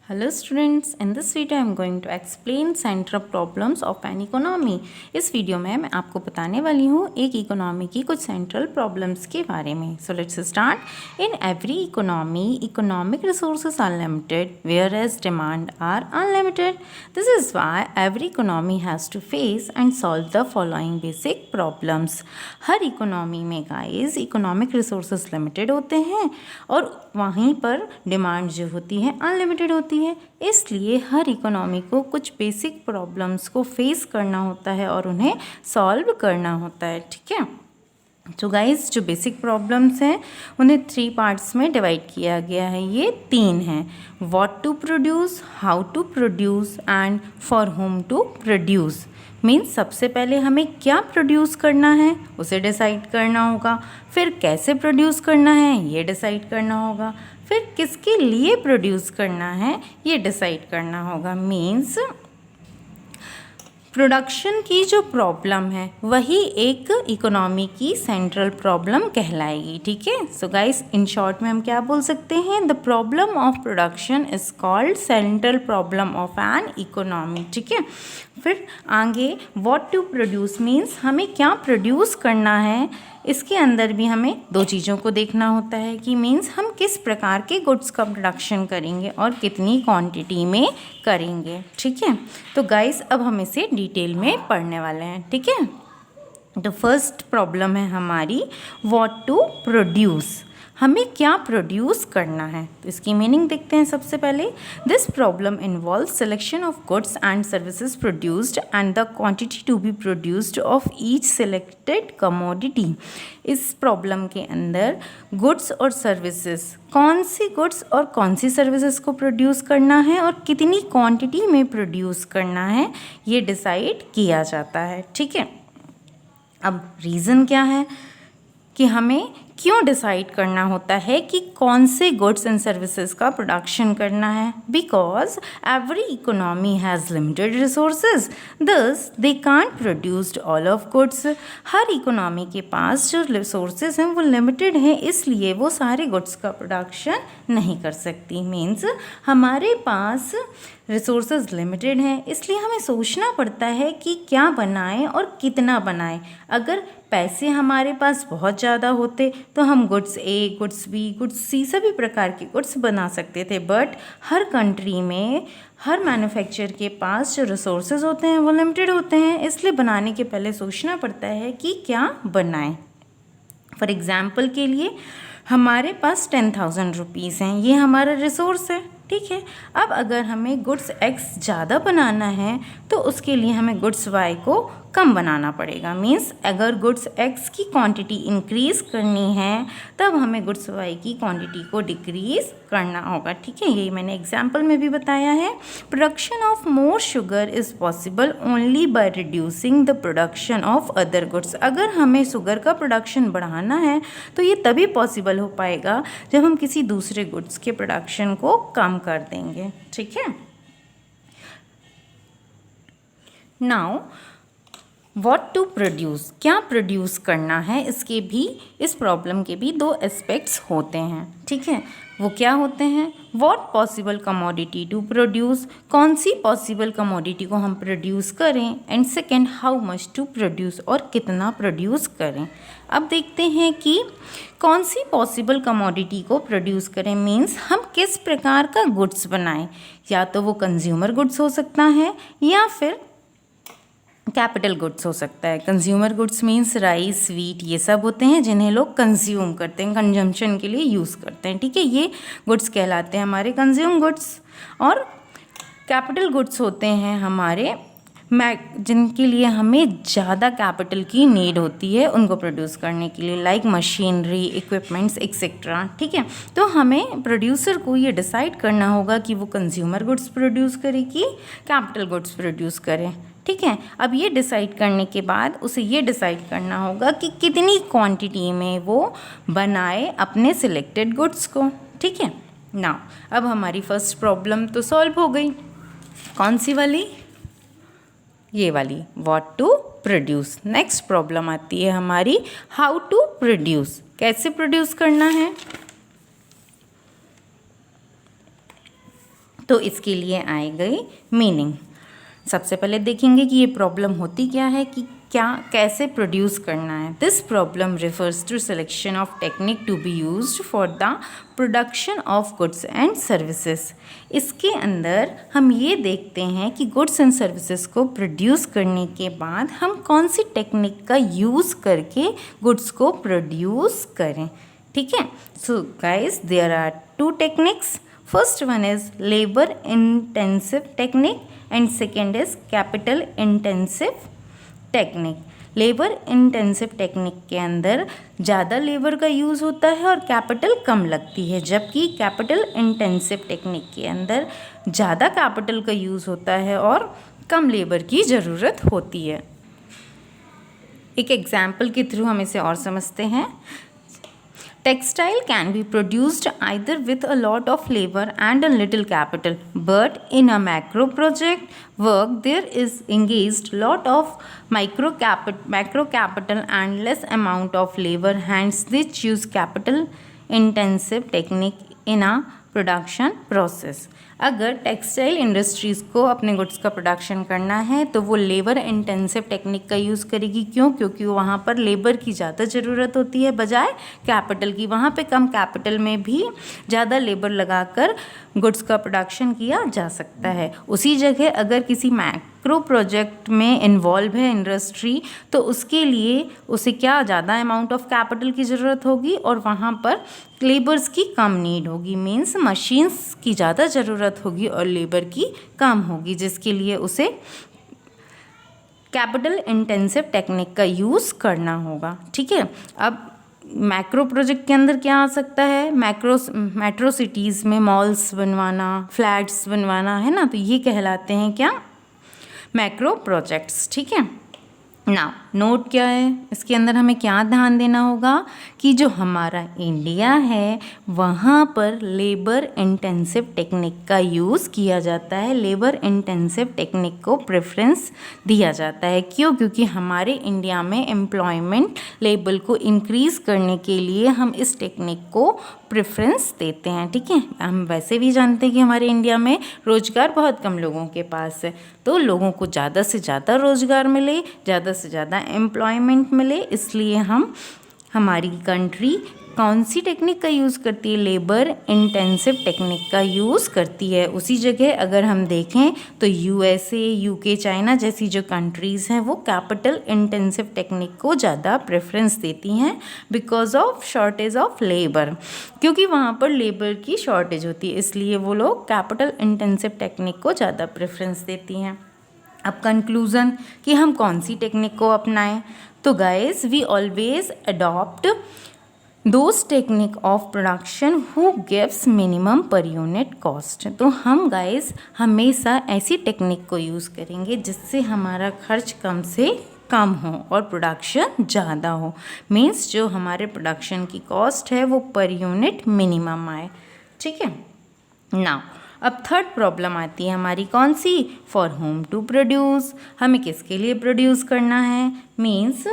Hello students, in this video I am going to explain central problems of an economy. इस video में मैं आपको बताने वाली हूँ एक इकोनॉमी की कुछ सेंट्रल प्रॉब्लम्स के बारे में। So let's start. In every economy economic resources are limited whereas demand are unlimited. This is why every economy has to face and solve the following basic problems. हर इकोनॉमी में guys economic resources limited होते हैं और वहीं पर demand जो होती है अनलिमिटेड होती है। इसलिए हर इकोनॉमी को कुछ बेसिक प्रॉब्लम्स को फेस करना होता है और उन्हें सॉल्व करना होता है। ठीक है, तो गाइस जो बेसिक प्रॉब्लम्स हैं उन्हें 3 पार्ट्स में डिवाइड किया गया है। ये 3 हैं: what to produce, how to produce and for whom to produce. Means सबसे पहले हमें क्या प्रोड्यूस करना है उसे डिसाइड करना होगा, फिर कैसे प्रोड्यूस करना है ये डिसाइड करना होगा, फिर किसके लिए प्रोड्यूस करना है ये डिसाइड करना होगा। मीन्स प्रोडक्शन की जो प्रॉब्लम है वही एक इकोनॉमी की सेंट्रल प्रॉब्लम कहलाएगी। ठीक है, सो गाइस इन शॉर्ट में हम क्या बोल सकते हैं, the problem of production is called central problem of an economy. ठीक है, फिर आगे व्हाट टू प्रोड्यूस मीन्स हमें क्या प्रोड्यूस करना है। इसके अंदर भी हमें 2 चीज़ों को देखना होता है कि मीन्स हम किस प्रकार के गुड्स का प्रोडक्शन करेंगे और कितनी क्वांटिटी में करेंगे। ठीक है, तो गाइस अब हम इसे डिटेल में पढ़ने वाले हैं। ठीक है, तो फर्स्ट प्रॉब्लम है हमारी व्हाट टू प्रोड्यूस, हमें क्या प्रोड्यूस करना है। तो इसकी मीनिंग देखते हैं सबसे पहले। This problem involve selection of goods and services produced and the quantity to be produced of each selected commodity. इस प्रॉब्लम के अंदर गुड्स और सर्विसेज, कौन सी गुड्स और कौन सी सर्विसेज को प्रोड्यूस करना है और कितनी क्वांटिटी में प्रोड्यूस करना है ये डिसाइड किया जाता है। ठीक है, अब रीज़न क्या है कि हमें क्यों डिसाइड करना होता है कि कौन से गुड्स एंड सर्विसेज का प्रोडक्शन करना है। Because every economy has limited resources, thus they can't produced all of goods. हर इकोनॉमी के पास जो रिसोर्सेज हैं वो लिमिटेड हैं, इसलिए वो सारे गुड्स का प्रोडक्शन नहीं कर सकती। मीन्स हमारे पास रिसोर्सेज लिमिटेड हैं, इसलिए हमें सोचना पड़ता है कि क्या बनाएं और कितना बनाएं। अगर पैसे हमारे पास बहुत ज़्यादा होते तो हम गुड्स ए, गुड्स बी, गुड्स सी सभी प्रकार के गुड्स बना सकते थे। बट हर कंट्री में हर मैन्युफैक्चर के पास जो रिसोर्सेज होते हैं वो लिमिटेड होते हैं, इसलिए बनाने के पहले सोचना पड़ता है कि क्या बनाएं। फॉर एग्ज़ाम्पल के लिए हमारे पास 10,000 रुपीज़ हैं, ये हमारा रिसोर्स है। ठीक है, अब अगर हमें गुड्स एक्स ज़्यादा बनाना है तो उसके लिए हमें गुड्स वाई को कम बनाना पड़ेगा। मीन्स अगर गुड्स एक्स की क्वांटिटी इंक्रीज़ करनी है तब हमें गुड्स वाई की क्वांटिटी को डिक्रीज़ करना होगा। ठीक है, यही मैंने एग्जाम्पल में भी बताया है। Production of more sugar is possible only by reducing the production of other goods. अगर हमें शुगर का प्रोडक्शन बढ़ाना है तो ये तभी पॉसिबल हो पाएगा जब हम किसी दूसरे गुड्स के प्रोडक्शन को कम कर देंगे। ठीक है, नाउ व्हाट टू प्रोड्यूस, क्या प्रोड्यूस करना है, इसके भी इस प्रॉब्लम के भी 2 एस्पेक्ट्स होते हैं। ठीक है, वो क्या होते हैं, what possible commodity to produce, कौन सी पॉसिबल कमोडिटी को हम प्रोड्यूस करें, and second how much to produce, और कितना प्रोड्यूस करें। अब देखते हैं कि कौन सी पॉसिबल कमोडिटी को प्रोड्यूस करें। मीन्स हम किस प्रकार का गुड्स बनाएं, या तो वो कंज्यूमर गुड्स हो सकता है या फिर कैपिटल गुड्स हो सकता है। Consumer goods means rice, wheat, ये सब होते हैं जिन्हें लोग कंज्यूम करते हैं, कंजम्पशन के लिए यूज़ करते हैं। ठीक है, ये गुड्स कहलाते हैं हमारे कंज्यूम गुड्स। और कैपिटल गुड्स होते हैं हमारे जिनके लिए हमें ज़्यादा कैपिटल की नीड होती है उनको प्रोड्यूस करने के लिए, लाइक मशीनरी, इक्विपमेंट्स एक्सेट्रा। ठीक है, तो हमें प्रोड्यूसर को ये डिसाइड करना होगा कि वो कंज्यूमर गुड्स प्रोड्यूस करे कि कैपिटल गुड्स प्रोड्यूस करे। ठीक है, अब ये डिसाइड करने के बाद उसे ये डिसाइड करना होगा कि कितनी क्वांटिटी में वो बनाए अपने सिलेक्टेड गुड्स को। ठीक है, नाउ अब हमारी फर्स्ट प्रॉब्लम तो सॉल्व हो गई। कौन सी वाली, ये वाली, what to produce. Next problem आती है हमारी हाउ टू प्रोड्यूस, कैसे प्रोड्यूस करना है। तो इसके लिए आए गई मीनिंग। सबसे पहले देखेंगे कि ये प्रॉब्लम होती क्या है, कि क्या कैसे प्रोड्यूस करना है। This problem refers to selection of technique to be used for the production of goods and services. इसके अंदर हम ये देखते हैं कि गुड्स एंड सर्विसेज को प्रोड्यूस करने के बाद हम कौन सी टेक्निक का यूज़ करके गुड्स को प्रोड्यूस करें। ठीक है, so guys there are 2 techniques. First one is labour intensive technique and second is capital intensive technique. Labour intensive technique के अंदर ज़्यादा लेबर का यूज़ होता है और कैपिटल कम लगती है, जबकि कैपिटल इंटेंसिव टेक्निक के अंदर ज़्यादा कैपिटल का यूज़ होता है और कम लेबर की ज़रूरत होती है। एक एग्जाम्पल के थ्रू हम इसे और समझते हैं। Textile can be produced either with a lot of labor and a little capital, but in a macro project work there is engaged lot of macro capital and less amount of labor, hence they choose capital intensive technique in a production process. अगर textile industries को अपने goods का production करना है तो वो labour intensive technique का use करेगी। क्यों? क्योंकि वहाँ पर लेबर की ज़्यादा ज़रूरत होती है बजाय कैपिटल की। वहाँ पे कम कैपिटल में भी ज़्यादा लेबर लगाकर गुड्स का प्रोडक्शन किया जा सकता है। उसी जगह अगर किसी मैक्रो प्रोजेक्ट में इन्वॉल्व है इंडस्ट्री, तो उसके लिए उसे क्या ज़्यादा अमाउंट ऑफ कैपिटल की ज़रूरत होगी और वहाँ पर लेबर्स की कम नीड होगी। मीन्स मशीन्स की ज़्यादा ज़रूरत होगी और लेबर की कम होगी, जिसके लिए उसे कैपिटल इंटेंसिव टेक्निक का यूज़ करना होगा। ठीक है, अब मैक्रो प्रोजेक्ट के अंदर क्या आ सकता है? मेट्रो सिटीज़ में मॉल्स बनवाना, फ्लैट्स बनवाना, है ना, तो ये कहलाते हैं क्या? Macro projects. ठीक है, नाउ नोट क्या है इसके अंदर, हमें क्या ध्यान देना होगा कि जो हमारा इंडिया है वहाँ पर लेबर इंटेंसिव टेक्निक का यूज़ किया जाता है। लेबर इंटेंसिव टेक्निक को प्रेफरेंस दिया जाता है। क्यों? क्योंकि हमारे इंडिया में एम्प्लॉयमेंट लेवल को इंक्रीज़ करने के लिए हम इस टेक्निक को प्रेफरेंस देते हैं। ठीक है, हम वैसे भी जानते हैं कि हमारे इंडिया में रोज़गार बहुत कम लोगों के पास है, तो लोगों को ज़्यादा से ज़्यादा रोज़गार मिले, ज़्यादा से ज़्यादा एम्प्लॉयमेंट मिले, इसलिए हमारी कंट्री कौन सी टेक्निक का यूज़ करती है? लेबर इंटेंसिव टेक्निक का यूज़ करती है। उसी जगह अगर हम देखें तो यूएसए, यूके, चाइना जैसी जो कंट्रीज़ हैं वो कैपिटल इंटेंसिव टेक्निक को ज़्यादा प्रेफरेंस देती हैं because of shortage of labour. क्योंकि वहाँ पर लेबर की शॉर्टेज होती है, इसलिए वो लोग कैपिटल इंटेंसिव टेक्निक को ज़्यादा प्रेफरेंस देती हैं। अब कंक्लूज़न कि हम कौन सी टेक्निक को अपनाएं, तो guys we always adopt those technique of production who gives minimum per unit cost. तो हम गाइस हमेशा ऐसी टेक्निक को यूज़ करेंगे जिससे हमारा खर्च कम से कम हो और प्रोडक्शन ज़्यादा हो। मीन्स जो हमारे प्रोडक्शन की कॉस्ट है वो पर यूनिट मिनिमम आए। ठीक है, नाउ अब थर्ड प्रॉब्लम आती है हमारी कौन सी? For whom to produce. हमें किसके लिए प्रोड्यूस करना है? Means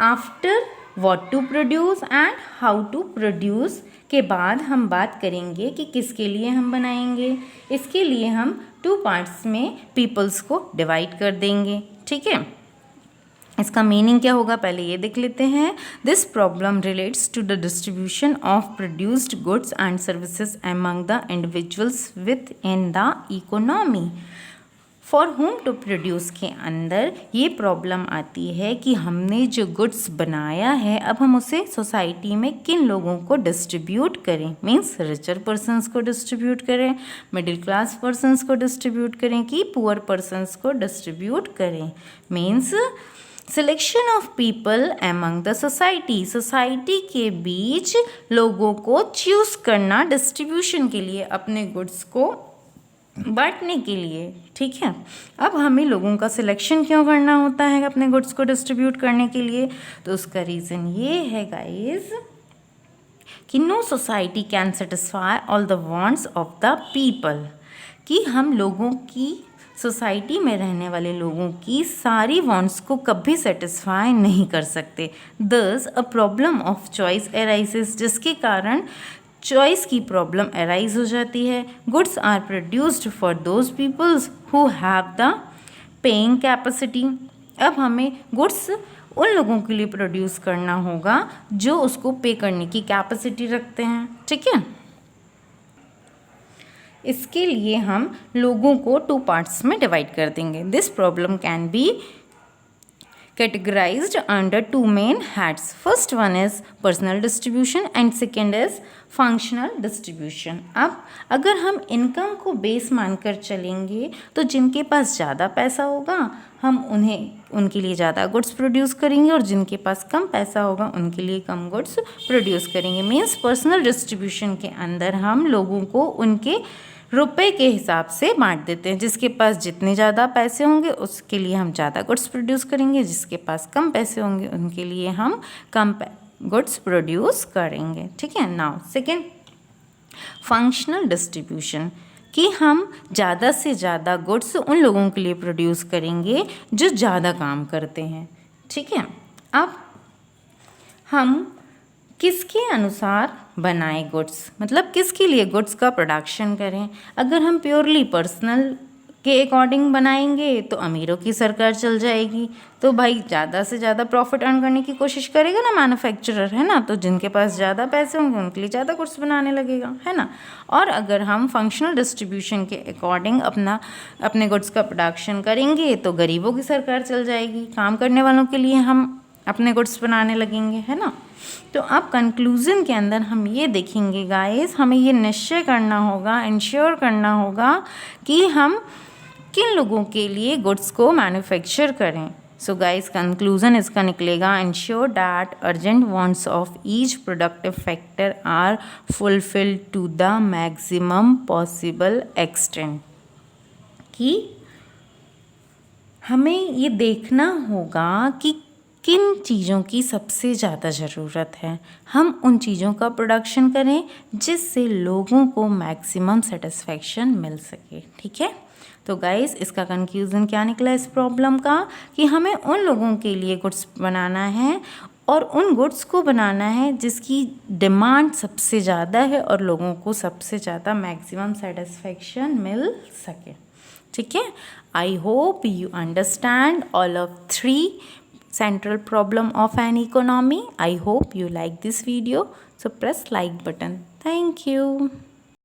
after what to produce and how to produce के बाद हम बात करेंगे कि किसके लिए हम बनाएंगे। इसके लिए हम 2 पार्ट्स में पीपल्स को डिवाइड कर देंगे। ठीक है, इसका मीनिंग क्या होगा पहले ये देख लेते हैं। This problem relates to the distribution of produced goods and services among the individuals within the economy. For whom to produce के अंदर ये प्रॉब्लम आती है कि हमने जो गुड्स बनाया है अब हम उसे सोसाइटी में किन लोगों को डिस्ट्रीब्यूट करें। मीन्स रिचर पर्सनस को डिस्ट्रीब्यूट करें, मिडिल क्लास पर्सनस को डिस्ट्रीब्यूट करें कि पुअर पर्सनस को डिस्ट्रीब्यूट करें। Means selection of people among the society. Society के बीच लोगों को चूज़ करना डिस्ट्रीब्यूशन के लिए, अपने गुड्स को बांटने के लिए। ठीक है, अब हमें लोगों का सिलेक्शन क्यों करना होता है अपने गुड्स को डिस्ट्रीब्यूट करने के लिए? तो उसका रीज़न ये है गाइस कि no society can satisfy all the wants of the people, कि हम लोगों की सोसाइटी में रहने वाले लोगों की सारी वांट्स को कभी सेटिस्फाई नहीं कर सकते। Thus a problem of choice arises, जिसके कारण चॉइस की प्रॉब्लम अराइज हो जाती है। Goods are produced for those peoples who have the paying capacity. अब हमें गुड्स उन लोगों के लिए प्रोड्यूस करना होगा जो उसको पे करने की कैपेसिटी रखते हैं, ठीक है। इसके लिए हम लोगों को 2 पार्ट्स में डिवाइड कर देंगे। This problem can be categorized under 2 main heads. First one is personal distribution and second is functional distribution. अब अगर हम इनकम को बेस मानकर चलेंगे तो जिनके पास ज़्यादा पैसा होगा हम उनके लिए ज़्यादा गुड्स प्रोड्यूस करेंगे और जिनके पास कम पैसा होगा उनके लिए कम गुड्स प्रोड्यूस करेंगे। मीन्स पर्सनल डिस्ट्रीब्यूशन के अंदर हम लोगों को उनके रुपए के हिसाब से बांट देते हैं। जिसके पास जितने ज़्यादा पैसे होंगे उसके लिए हम ज़्यादा गुड्स प्रोड्यूस करेंगे, जिसके पास कम पैसे होंगे उनके लिए हम कम गुड्स प्रोड्यूस करेंगे, ठीक है। नाउ सेकेंड, फंक्शनल डिस्ट्रीब्यूशन, कि हम ज़्यादा से ज़्यादा गुड्स उन लोगों के लिए प्रोड्यूस करेंगे जो ज़्यादा काम करते हैं, ठीक है। अब हम किसके अनुसार बनाएं गुड्स, मतलब किसके लिए गुड्स का प्रोडक्शन करें। अगर हम प्योरली पर्सनल के अकॉर्डिंग बनाएंगे तो अमीरों की सरकार चल जाएगी, तो भाई ज़्यादा से ज़्यादा प्रॉफिट अर्न करने की कोशिश करेगा ना मैन्युफैक्चरर, है ना। तो जिनके पास ज़्यादा पैसे होंगे उनके लिए ज़्यादा गुड्स बनाने लगेगा, है ना। और अगर हम फंक्शनल डिस्ट्रीब्यूशन के अकॉर्डिंग अपने गुड्स का प्रोडक्शन करेंगे तो गरीबों की सरकार चल जाएगी, काम करने वालों के लिए हम अपने गुड्स बनाने लगेंगे, है ना। तो अब कंक्लूज़न के अंदर हम ये देखेंगे गाइस, हमें ये निश्चय करना होगा, इंश्योर करना होगा कि हम किन लोगों के लिए गुड्स को मैन्युफैक्चर करें। सो गाइस कंक्लूज़न इसका निकलेगा, ensure that urgent wants of each productive factor are fulfilled to the maximum possible extent. कि हमें ये देखना होगा कि किन चीज़ों की सबसे ज़्यादा ज़रूरत है, हम उन चीज़ों का प्रोडक्शन करें जिससे लोगों को मैक्सिमम सेटिस्फैक्शन मिल सके, ठीक है। तो गाइस इसका कंक्लूज़न क्या निकला इस प्रॉब्लम का, कि हमें उन लोगों के लिए गुड्स बनाना है और उन गुड्स को बनाना है जिसकी डिमांड सबसे ज़्यादा है और लोगों को सबसे ज़्यादा मैक्सिमम सेटिस्फैक्शन मिल सके, ठीक है। I hope you understand all of 3 central problem of an economy. I hope you like this video, so press like button. Thank you.